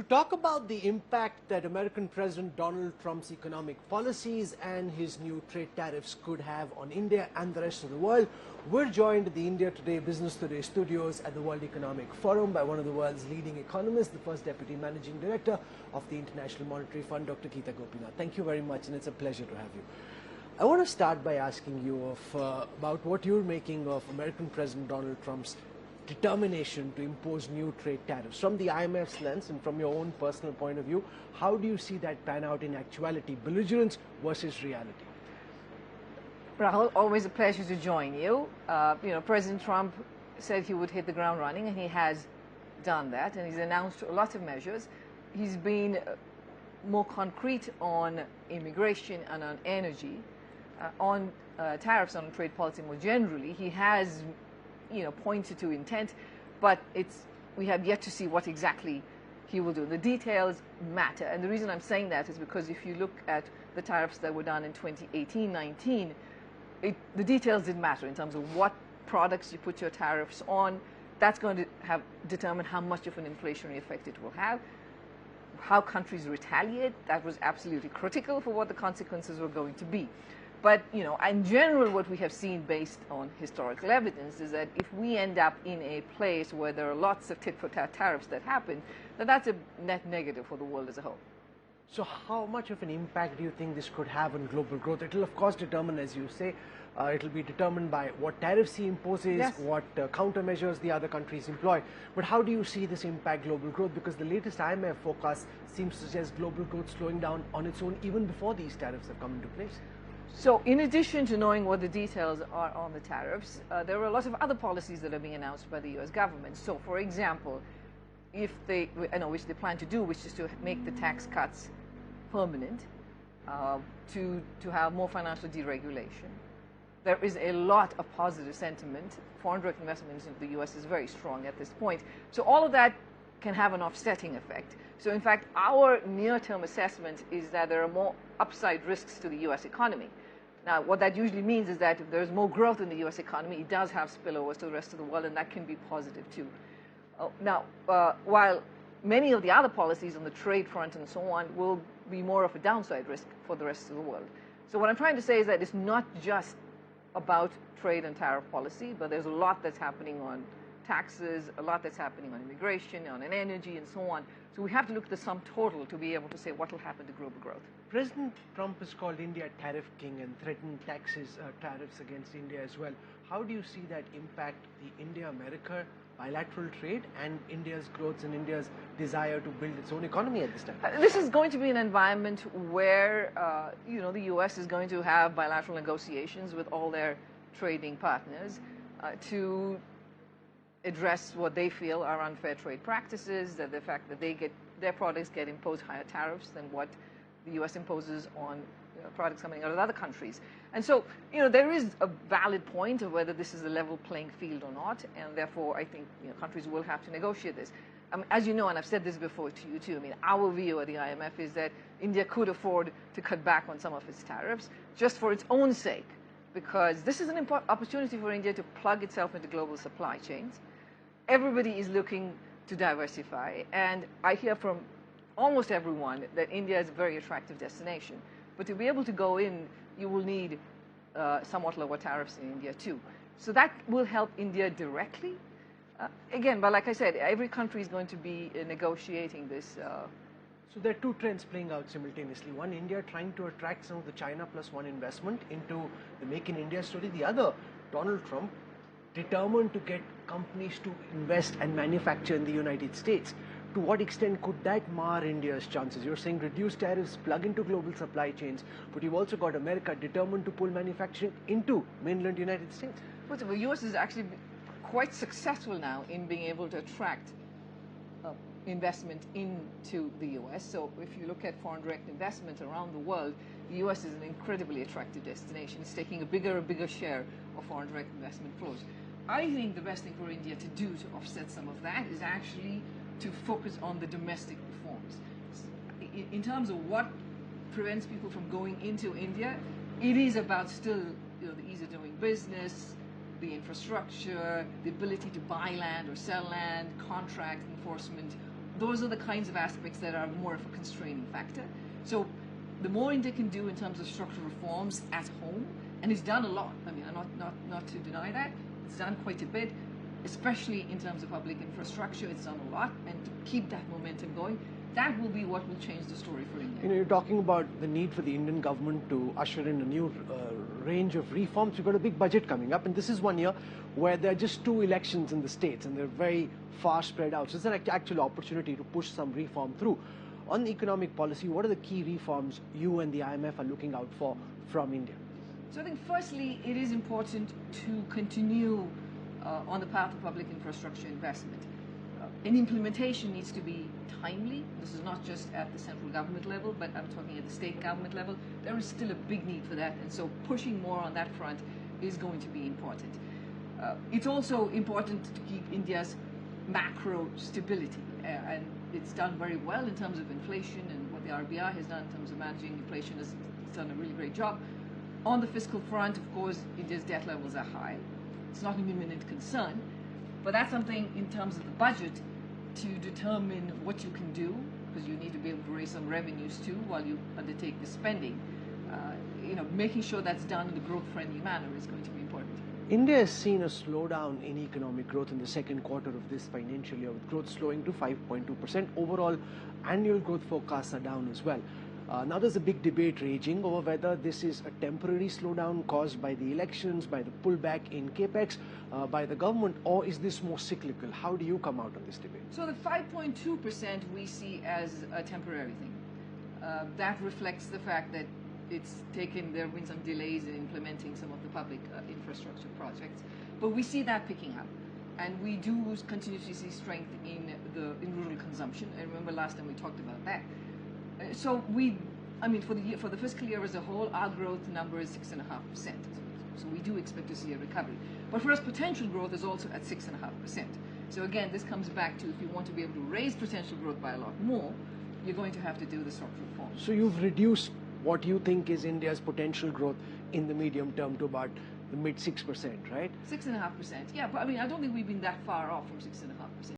To talk about the impact that American President Donald Trump's economic policies and his new trade tariffs could have on India and the rest of the world, we're joined at the India Today Business Today studios at the World Economic Forum by one of the world's leading economists, the first Deputy Managing Director of the International Monetary Fund, Dr. Gita Gopinath. Thank you very much, and it's a pleasure to have you. I want to start by asking you about what you're making of American President Donald Trump's determination to impose new trade tariffs. From the IMF's lens and from your own personal point of view, how do you see that pan out in actuality, belligerence versus reality? Rahul, always a pleasure to join you. President Trump said he would hit the ground running, and he has done that, and he's announced a lot of measures. He's been more concrete on immigration and on energy, on tariffs, on trade policy more generally. He has pointed to intent, but we have yet to see what exactly he will do. The details matter, and the reason I'm saying that is because if you look at the tariffs that were done in 2018-19, the details didn't matter in terms of what products you put your tariffs on. That's going to determine how much of an inflationary effect it will have. How countries retaliate, that was absolutely critical for what the consequences were going to be. But, in general, what we have seen based on historical evidence is that if we end up in a place where there are lots of tit-for-tat tariffs that happen, then that's a net negative for the world as a whole. So how much of an impact do you think this could have on global growth? It will, of course, determine, as you say, it will be determined by what tariffs he imposes, yes, what countermeasures the other countries employ. But how do you see this impact global growth? Because the latest IMF forecast seems to suggest global growth slowing down on its own even before these tariffs have come into place. So in addition to knowing what the details are on the tariffs, there are a lot of other policies that are being announced by the U.S. government. So, for example, which they plan to do, which is to make the tax cuts permanent, to have more financial deregulation. There is a lot of positive sentiment. Foreign direct investment into the U.S. is very strong at this point. So all of that can have an offsetting effect. So in fact, our near-term assessment is that there are more upside risks to the U.S. economy. Now, what that usually means is that if there's more growth in the U.S. economy, it does have spillovers to the rest of the world, and that can be positive too. While many of the other policies on the trade front and so on will be more of a downside risk for the rest of the world. So what I'm trying to say is that it's not just about trade and tariff policy, but there's a lot that's happening on taxes, a lot that's happening on immigration, on energy, and so on. So we have to look at the sum total to be able to say what will happen to global growth. President Trump has called India a tariff king and threatened tariffs against India as well. How do you see that impact the India-America bilateral trade and India's growth and India's desire to build its own economy at this time? This is going to be an environment where, the U.S. is going to have bilateral negotiations with all their trading partners to address what they feel are unfair trade practices, that the fact that their products get imposed higher tariffs than what the U.S. imposes on products coming out of other countries. And so, there is a valid point of whether this is a level playing field or not, and therefore I think countries will have to negotiate this. As you know, and I've said this before to you too, our view at the IMF is that India could afford to cut back on some of its tariffs just for its own sake, because this is an opportunity for India to plug itself into global supply chains. Everybody is looking to diversify, and I hear from almost everyone that India is a very attractive destination. But to be able to go in, you will need somewhat lower tariffs in India too. So that will help India directly. Again, but like I said, every country is going to be negotiating this. So there are two trends playing out simultaneously. One, India trying to attract some of the China Plus One investment into the Make in India story. The other, Donald Trump, determined to get companies to invest and manufacture in the United States. To what extent could that mar India's chances? You're saying reduce tariffs, plug into global supply chains, but you've also got America determined to pull manufacturing into mainland United States. But the U.S. is actually quite successful now in being able to attract investment into the U.S. So if you look at foreign direct investment around the world, the U.S. is an incredibly attractive destination. It's taking a bigger share of foreign direct investment flows. I think the best thing for India to do to offset some of that is actually to focus on the domestic reforms. In terms of what prevents people from going into India, it is about still the ease of doing business, the infrastructure, the ability to buy land or sell land, contract enforcement, those are the kinds of aspects that are more of a constraining factor. So the more India can do in terms of structural reforms at home, and it's done a lot. I mean, not to deny that. It's done quite a bit, especially in terms of public infrastructure. It's done a lot, and to keep that momentum going, that will be what will change the story for India. You know, you're talking about the need for the Indian government to usher in a new range of reforms. You've got a big budget coming up, and this is one year where there are just 2 elections in the states, and they're very far spread out. So it's an actual opportunity to push some reform through. On the economic policy, what are the key reforms you and the IMF are looking out for from India? So I think firstly, it is important to continue on the path of public infrastructure investment. And implementation needs to be timely. This is not just at the central government level, but I'm talking at the state government level. There is still a big need for that, and so pushing more on that front is going to be important. It's also important to keep India's macro stability, and it's done very well in terms of inflation, and what the RBI has done in terms of managing inflation has done a really great job. On the fiscal front, of course, India's debt levels are high. It's not an imminent concern, but that's something in terms of the budget to determine what you can do, because you need to be able to raise some revenues too while you undertake the spending. Making sure that's done in a growth-friendly manner is going to be important. India has seen a slowdown in economic growth in the second quarter of this financial year, with growth slowing to 5.2%. Overall, annual growth forecasts are down as well. Now there's a big debate raging over whether this is a temporary slowdown caused by the elections, by the pullback in capex, by the government, or is this more cyclical? How do you come out on this debate? So the 5.2% we see as a temporary thing. That reflects the fact that there have been some delays in implementing some of the public infrastructure projects, but we see that picking up, and we do continue to see strength in rural consumption. And remember last time we talked about that. So for the fiscal year as a whole, our growth number is 6.5%. So we do expect to see a recovery. But for us, potential growth is also at 6.5%. So again, this comes back to, if you want to be able to raise potential growth by a lot more, you're going to have to do the structural reforms. So you've reduced what you think is India's potential growth in the medium term to about the mid 6%, right? 6.5%. Yeah, but I don't think we've been that far off from 6.5%.